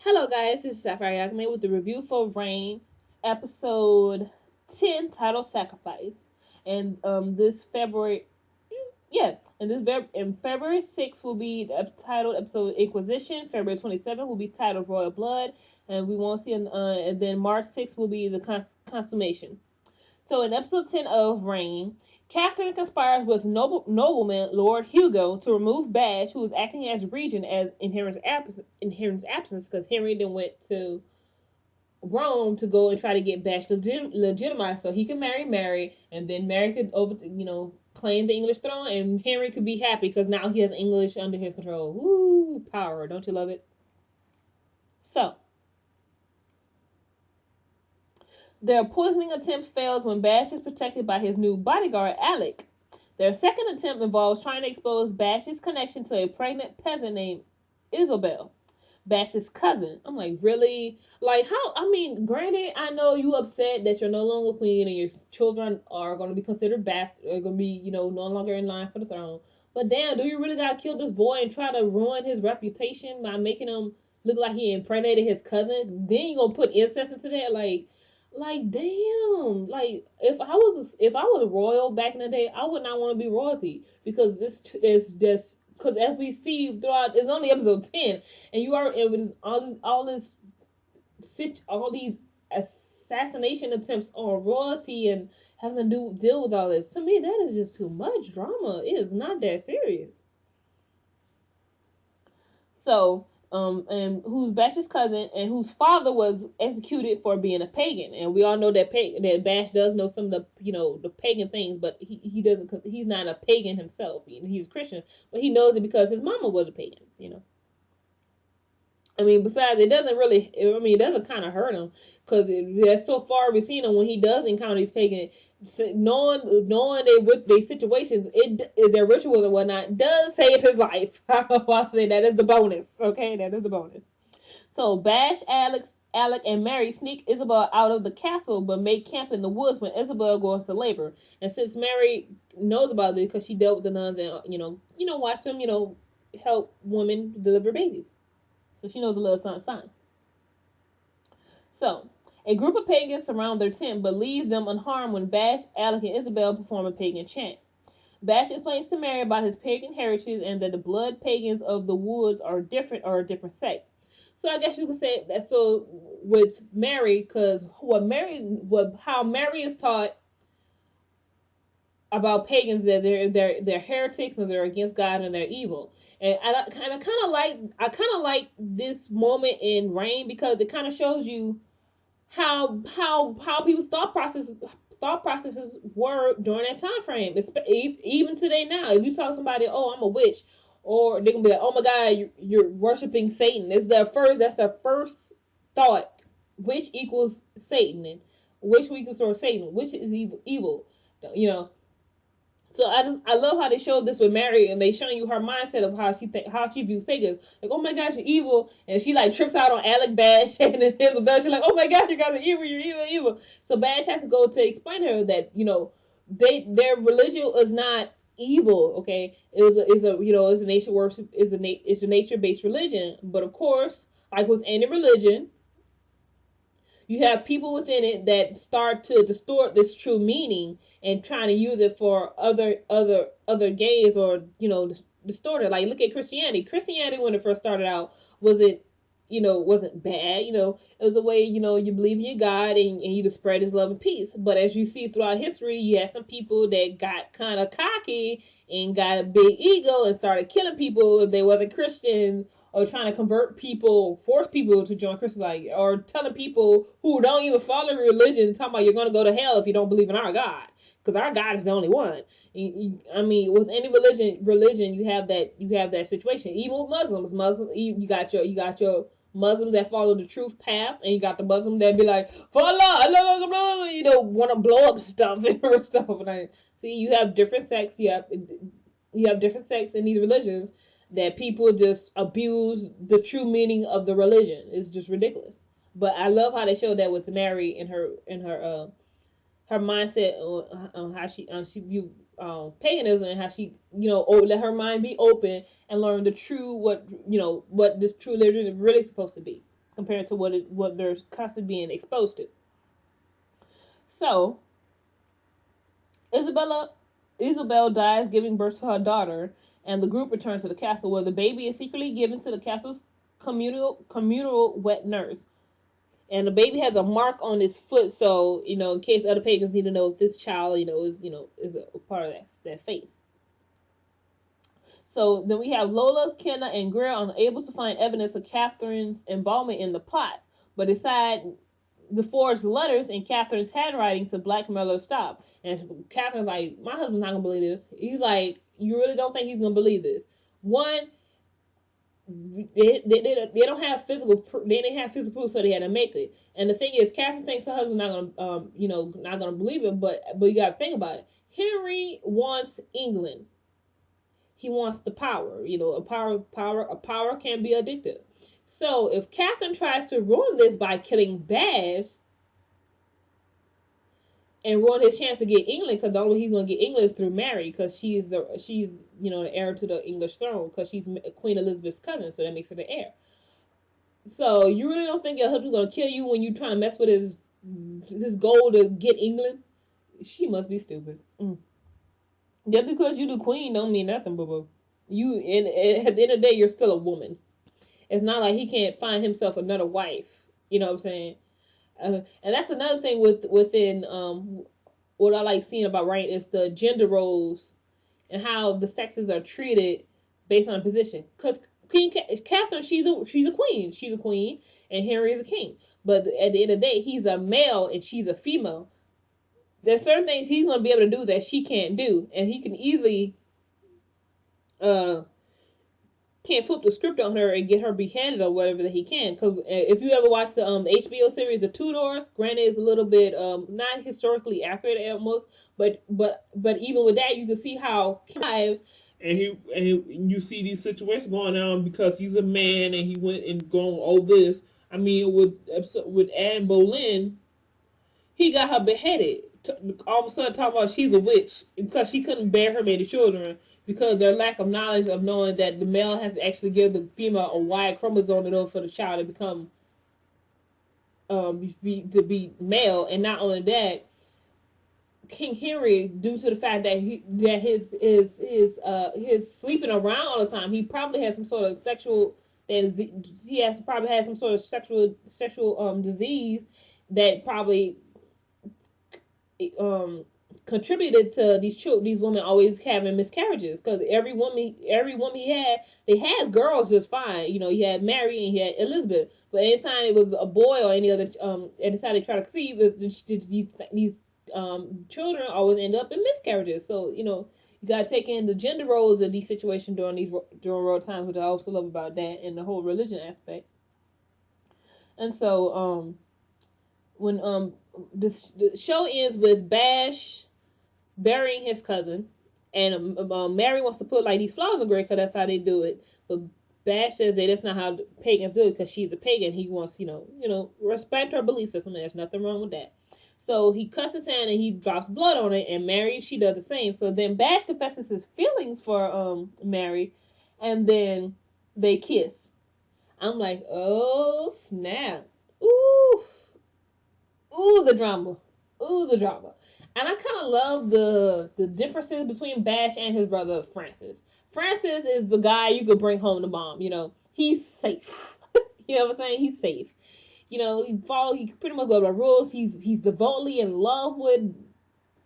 Hello, guys. This is Sapphire Yakme with the review for Rain, episode 10, titled "Sacrifice." And this February, yeah, and in February 6th will be the titled episode Inquisition. February 27th will be titled Royal Blood, and we won't see. And then March 6th will be the Consummation. So in episode 10 of Reign, Catherine conspires with nobleman Lord Hugo to remove Badge, who is acting as regent as in Henry's absence, because Henry then went to Rome to go and try to get Badge legitimized so he could marry Mary, and then Mary could claim the English throne, and Henry could be happy because now he has English under his control. Woo, power! Don't you love it? So their poisoning attempt fails when Bash is protected by his new bodyguard, Alec. Their second attempt involves trying to expose Bash's connection to a pregnant peasant named Isabel, Bash's cousin. I'm like, really? Like, how? I mean, granted, I know you upset that you're no longer queen and your children are going to be considered bastards, are going to be, no longer in line for the throne. But damn, do you really got to kill this boy and try to ruin his reputation by making him look like he impregnated his cousin? Then you going to put incest into that? Like damn, like if I was royal back in the day, I would not want to be royalty because this is just because as we see throughout, it's only episode 10, and you are with all these assassination attempts on royalty and having to deal with all this. To me, that is just too much drama. It is not that serious. So, and who's Bash's cousin and whose father was executed for being a pagan. And we all know that Bash does know some of the the pagan things, but he doesn't because he's not a pagan himself. He's a Christian, but he knows it because his mama was a pagan. I mean, besides, it doesn't really. I mean, it doesn't kind of hurt him because that's so far we've seen him when he does encounter these pagan, knowing their situations, their rituals and whatnot does save his life. I say that is the bonus. Okay, that is the bonus. So Bash, Alec, and Mary sneak Isabel out of the castle, but make camp in the woods when Isabel goes to labor. And since Mary knows about this because she dealt with the nuns and watched them, help women deliver babies. So she knows a little something, something. So, a group of pagans surround their tent but leave them unharmed when Bash, Alec, and Isabel perform a pagan chant. Bash explains to Mary about his pagan heritage and that the blood pagans of the woods are a different sect. So I guess you could say that. So with Mary, because how Mary is taught about pagans that they're heretics and they're against God and they're evil. And I kind of like this moment in Reign because it kind of shows you how people's thought processes were during that time frame. Even today now, if you tell somebody, "Oh, I'm a witch," or they're gonna be like, "Oh my God, you're worshiping Satan." That's their first thought. Which equals Satan, and which equals Satan, which is evil. You know, so I love how they showed this with Mary and they showing you her mindset of how she views pagans. Like, oh my gosh, you're evil, and she like trips out on Alec Bash and then Isabel. She's like, oh my gosh, you guys are evil, you're evil, evil. So Bash has to go to explain to her that their religion is not evil. Okay, it's a nature worship it's a nature based religion, but of course, like with any religion, you have people within it that start to distort this true meaning and trying to use it for other gays or distort it. Like look at Christianity. Christianity when it first started out wasn't bad. It was a way you believe in your God and you to spread His love and peace. But as you see throughout history, you had some people that got kind of cocky and got a big ego and started killing people if they wasn't Christian, or trying to convert people, force people to join Christian, like, or telling people who don't even follow religion, talking about you're going to go to hell if you don't believe in our God, because our God is the only one. I mean, with any religion, you have that situation. Even with Muslims, you got your Muslims that follow the truth path, and you got the Muslims that be like, for Allah, want to blow up stuff and stuff. And see, you have different sects. You have different sects in these religions that people just abuse the true meaning of the religion. It's just ridiculous. But I love how they showed that with Mary and her mindset on how she view paganism, and how she let her mind be open and learn the true what this true religion is really supposed to be. compared to what they're constantly being exposed to. So Isabel dies giving birth to her daughter, and the group returns to the castle where the baby is secretly given to the castle's communal wet nurse. And the baby has a mark on his foot, so in case other pagans need to know if this child, is a part of that faith. So then we have Lola, Kenna, and Greer unable to find evidence of Catherine's involvement in the plots, but decide to forge letters in Catherine's handwriting to blackmail her to stop. And Catherine's like, my husband's not gonna believe this. He's like, you really don't think he's gonna believe this? One, they don't have physical. They didn't have physical proof, so they had to make it. And the thing is, Catherine thinks her husband's not gonna, not gonna believe it. But you gotta think about it. Henry wants England. He wants the power. A power can be addictive. So if Catherine tries to ruin this by killing Bash and ruin his chance to get England, because the only way he's gonna get England is through Mary, because she's the heir to the English throne, because she's Queen Elizabeth's cousin, so that makes her the heir. So you really don't think your husband's gonna kill you when you're trying to mess with his goal to get England? She must be stupid. Just because you the queen don't mean nothing, boo boo. You at the end of the day, you're still a woman. It's not like he can't find himself another wife. You know what I'm saying? And that's another thing within what I like seeing about Reign is the gender roles and how the sexes are treated based on position. Because Queen Catherine, she's a queen. She's a queen, and Henry is a king. But at the end of the day, he's a male and she's a female. There's certain things he's gonna be able to do that she can't do, and he can easily can't flip the script on her and get her beheaded or whatever that he can. Because if you ever watch the HBO series The Tudors, granted it's a little bit not historically accurate at most, but even with that, you can see how lives. And you see these situations going on because he's a man and he went and gone all this. I mean, with Anne Boleyn, he got her beheaded. All of a sudden, talking about she's a witch because she couldn't bear her many children because their lack of knowledge of knowing that the male has to actually give the female a Y chromosome in order for the child to become be male. And not only that, King Henry, due to the fact that his sleeping around all the time, he probably has some sort of sexual. He has probably had some sort of sexual disease that probably contributed to these women always having miscarriages, because every woman he had, they had girls just fine. He had Mary and he had Elizabeth, but anytime it was a boy or any other and decided to try to conceive, these children always end up in miscarriages. So you got to take in the gender roles of these situations during royal times, which I also love about that and the whole religion aspect. And so when the show ends with Bash burying his cousin, and Mary wants to put like these flowers in the grave because that's how they do it. But Bash says that that's not how pagans do it because she's a pagan. He wants respect her belief system, and there's nothing wrong with that. So he cuts his hand and he drops blood on it, and Mary, she does the same. So then Bash confesses his feelings for Mary, and then they kiss. I'm like, oh snap. Ooh, the drama. And I kind of love the differences between Bash and his brother Francis. Francis is the guy you could bring home to mom. He's safe. You know what I'm saying? He's safe. He pretty much goes by rules. He's devotedly in love with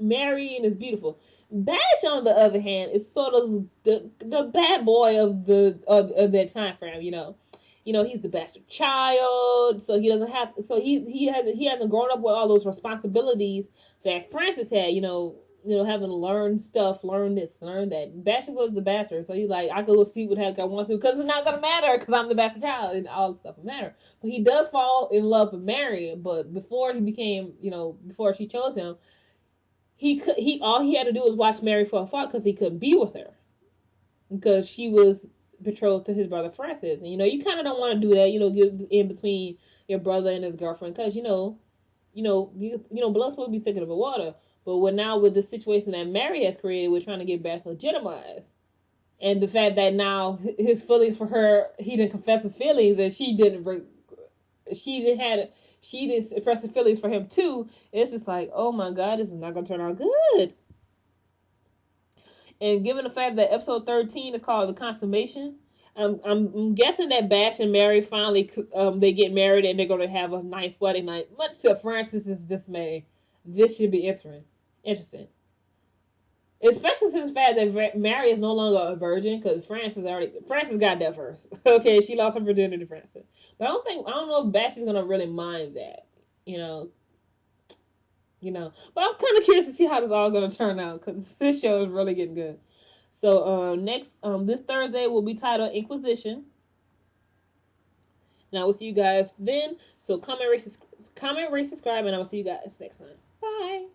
Mary and is beautiful. Bash, on the other hand, is sort of the bad boy of that time frame. He's the bastard child, so he doesn't have. So he hasn't grown up with all those responsibilities that Francis had. Having to learn stuff, learn this, learn that. Bastard was the bastard, so he's like, I can go see what the heck I want to because it's not gonna matter because I'm the bastard child and all the stuff will matter. But he does fall in love with Mary, but before he became, before she chose him, he all he had to do was watch Mary for a fight because he couldn't be with her because she was betrothed to his brother Francis. And you kind of don't want to do that, get in between your brother and his girlfriend, because blood's supposed to be thicker than water. But with the situation that Mary has created, we're trying to get back legitimized, and the fact that now his feelings for her, he didn't confess his feelings, and she didn't. she didn't express the feelings for him too. It's just like, oh my god, this is not gonna turn out good. And given the fact that episode 13 is called the consummation, I'm guessing that Bash and Mary finally they get married and they're gonna have a nice wedding night. Much to Francis's dismay, this should be interesting. Especially since the fact that Mary is no longer a virgin, because Francis got that first. Okay, she lost her virginity to Francis, but I don't know if Bash is gonna really mind that, you know, But I'm kind of curious to see how this all gonna turn out, because this show is really getting good. So next this Thursday will be titled Inquisition. And I will see you guys then. So comment, rate, subscribe, and I will see you guys next time. Bye.